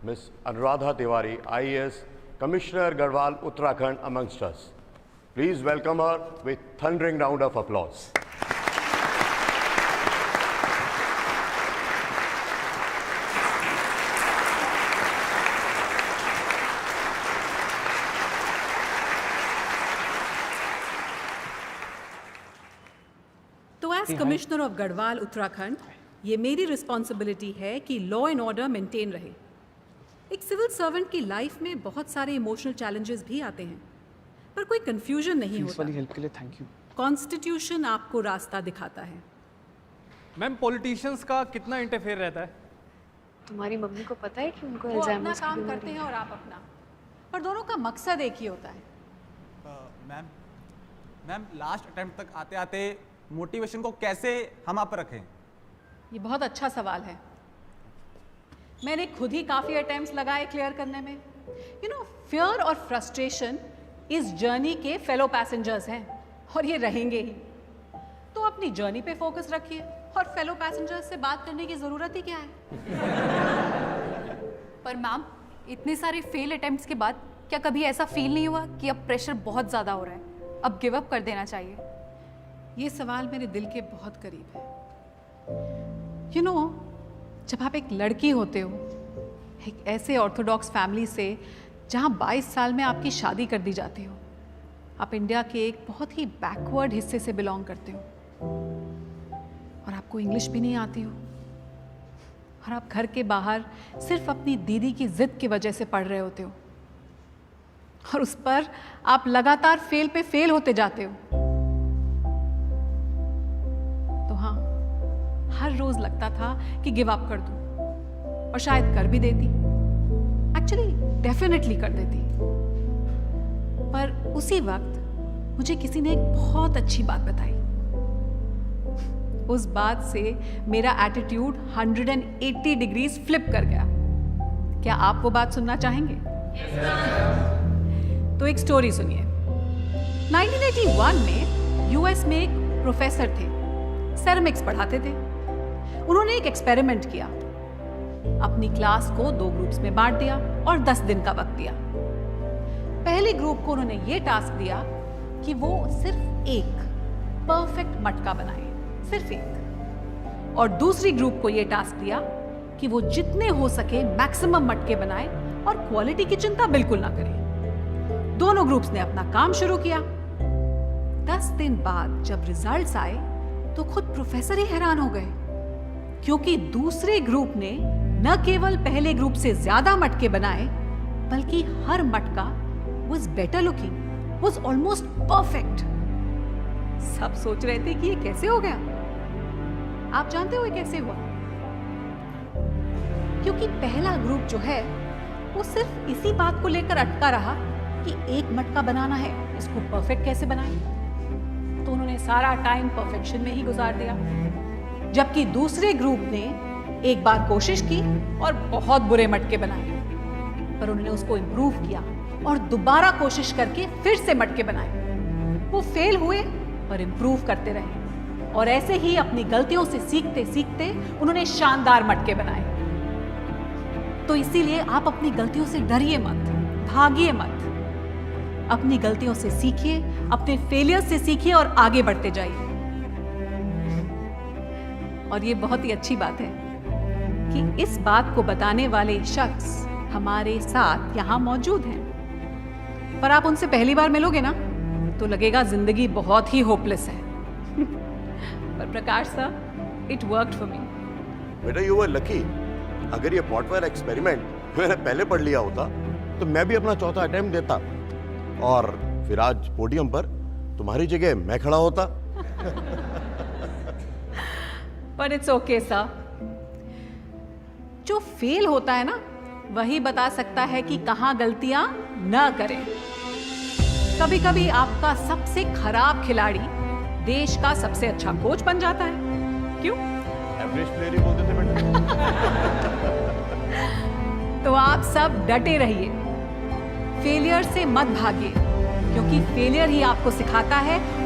Miss Anuradha Tiwari, IAS, Commissioner Garhwal, Uttarakhand, amongst us. Please welcome her with thundering round of applause. तो as commissioner of Garhwal Uttarakhand ये मेरी responsibility है कि law and order maintain रहे। एक civil servant की life में बहुत सारे इमोशनल चैलेंजेस भी आते हैं, पर कोई कंफ्यूजन नहीं होता। हेल्प के लिए थैंक यू। कॉन्स्टिट्यूशन आपको रास्ता दिखाता है। मैम पॉलिटिशियंस का कितना इंटरफेयर रहता है? तुम्हारी मम्मी को पता है कि उनको वो अपना अल्जाइमर्स की काम बीमारी करते हैं और आप अपना, पर दोनों का मकसद एक ही होता है। मैम लास्ट अटेम्प्ट तक आते आते मोटिवेशन को कैसे हम आप रखें? ये बहुत अच्छा सवाल है। मैंने खुद ही काफ़ी अटेम्प्ट्स लगाए क्लियर करने में। फियर और फ्रस्ट्रेशन इस जर्नी के फेलो पैसेंजर्स हैं और ये रहेंगे ही। तो अपनी जर्नी पे फोकस रखिए और फेलो पैसेंजर्स से बात करने की ज़रूरत ही क्या है। पर मैम, इतने सारे फेल अटेम्प्ट्स के बाद क्या कभी ऐसा फील नहीं हुआ कि अब प्रेशर बहुत ज़्यादा हो रहा है, अब गिव अप कर देना चाहिए? ये सवाल मेरे दिल के बहुत करीब है। जब आप एक लड़की होते हो, एक ऐसे ऑर्थोडॉक्स फैमिली से जहाँ 22 साल में आपकी शादी कर दी जाती हो, आप इंडिया के एक बहुत ही बैकवर्ड हिस्से से बिलोंग करते हो और आपको इंग्लिश भी नहीं आती हो, और आप घर के बाहर सिर्फ अपनी दीदी की जिद की वजह से पढ़ रहे होते हो, और उस पर आप लगातार फेल पे फेल होते जाते हो। तो हाँ, हर रोज लगता था कि गिव अप कर दूं, और शायद कर भी देती, एक्चुअली डेफिनेटली कर देती। पर उसी वक्त मुझे किसी ने एक बहुत अच्छी बात बताई। उस बात से मेरा एटीट्यूड 180 डिग्रीज फ्लिप कर गया। क्या आप वो बात सुनना चाहेंगे? तो एक स्टोरी सुनिए। 1981 में यूएस में एक प्रोफेसर थे, सेरेमिक्स पढ़ाते थे। उन्होंने एक एक्सपेरिमेंट किया। अपनी क्लास को 2 ग्रुप्स में बांट दिया और 10 दिन का वक्त दिया। पहले ग्रुप को उन्होंने ये टास्क दिया कि वो सिर्फ एक परफेक्ट मटका बनाए, सिर्फ एक। और दूसरी ग्रुप को ये टास्क दिया कि वो जितने हो सके मैक्सिमम मटके बनाए और क्वालिटी की चिंता बिल्कुल ना करें। दोनों ग्रुप्स ने अपना काम शुरू किया। 10 दिन बाद जब रिजल्ट्स आए तो खुद प्रोफेसर ही हैरान हो गए, क्योंकि दूसरे ग्रुप ने न केवल पहले ग्रुप से ज्यादा मटके बनाए, बल्कि हर मटका was better looking, was almost perfect। सब सोच रहे थे कि ये कैसे हो गया। आप जानते हो ये कैसे हुआ? क्योंकि पहला ग्रुप जो है वो सिर्फ इसी बात को लेकर अटका रहा कि एक मटका बनाना है, इसको परफेक्ट कैसे बनाएं। तो उन्होंने सारा टाइम परफेक्शन में ही गुजार दिया, जबकि दूसरे ग्रुप ने एक बार कोशिश की और बहुत बुरे मटके बनाए, पर उन्होंने उसको इम्प्रूव किया और दोबारा कोशिश करके फिर से मटके बनाए। वो फेल हुए पर इम्प्रूव करते रहे, और ऐसे ही अपनी गलतियों से सीखते सीखते उन्होंने शानदार मटके बनाए। तो इसीलिए आप अपनी गलतियों से डरिए मत, भागिए मत। अपनी गलतियों से सीखिए, अपने फेलियर से सीखिए और आगे बढ़ते जाइए। और ये बहुत ही अच्छी बात है कि इस बात को बताने वाले शख्स हमारे साथ यहाँ मौजूद हैं। पर आप उनसे पहली बार मिलोगे ना तो लगेगा जिंदगी बहुत ही होपलेस है। पर Prakash sir, it worked for me. बेटा, यू वर लकी। अगर ये पॉटवेयर एक्सपेरिमेंट मैंने पहले पढ़ लिया होता तो मैं भी अपना चौथा अटेम्प्ट देता, और फिर आज पोडियम पर तुम्हारी जगह मैं खड़ा होता। पर इट्स ओके सर। जो फेल होता है ना, वही बता सकता है कि कहां गलतियां न करें। कभी कभी आपका सबसे खराब खिलाड़ी देश का सबसे अच्छा कोच बन जाता है। क्यों? एवरेज प्लेयर ही बोलते थे बेटा। तो आप सब डटे रहिए, फेलियर से मत भागिए, क्योंकि फेलियर ही आपको सिखाता है